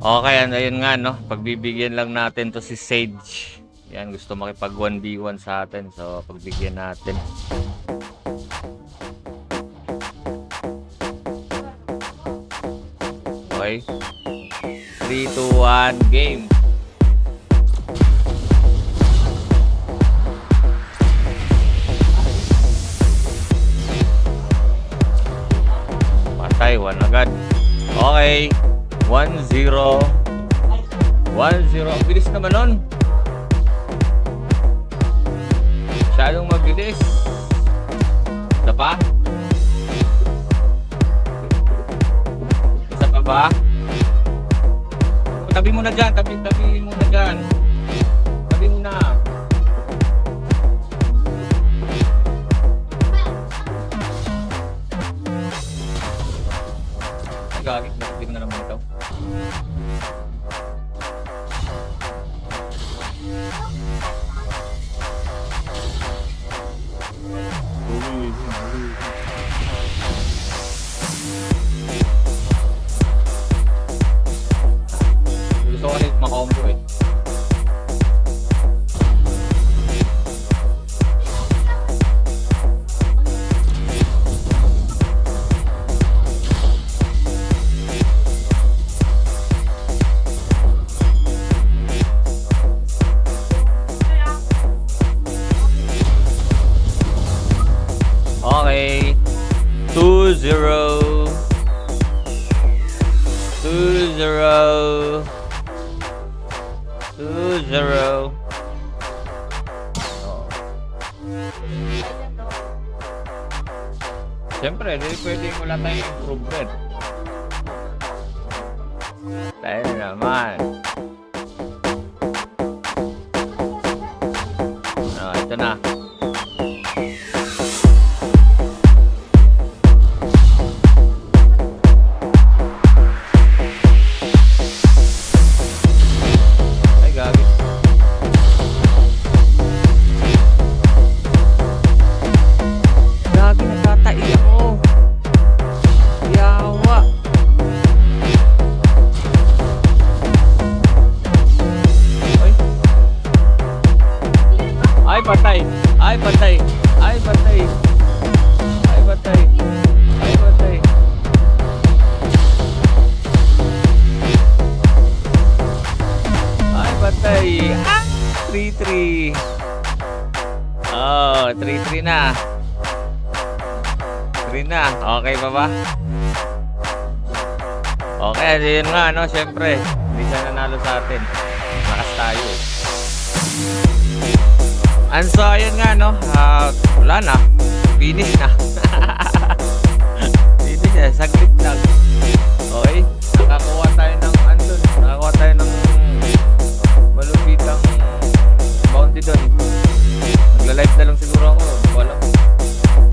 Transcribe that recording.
Okay, ayun nga, no? Pagbibigyan lang natin to si Sage. Yan, gusto makipag 1v1 sa atin. So, pagbigyan natin. Okay. 3, 2, 1, game. Patay, 1 agad. Okay. 1-0. 1-0. Ang bilis naman nun. Masyadong mabilis. Isa pa? Isa pa ba? Tabi mo na dyan. Tabi mo na dyan. Tabi mo na. Gagit na. Tabi mo na naman ito. Gusto ko rin makombo eh. Okay. 2-0. 2-0. 2-0. Oh. Siyempre, pwedeng wala tayong improvement. Tayo naman. Oh, ito na. Ay, patay. Ay, patay. Ay, patay. Ay, patay. Ay, patay. Ay, patay. Ah! 3-3. Oh, 3-3 na. 3 na. Okay pa ba? Okay, yun nga, no? Siyempre, hindi siya nanalo sa atin. Lakas tayo eh. And so, ayun nga, no? Wala na. Finish na.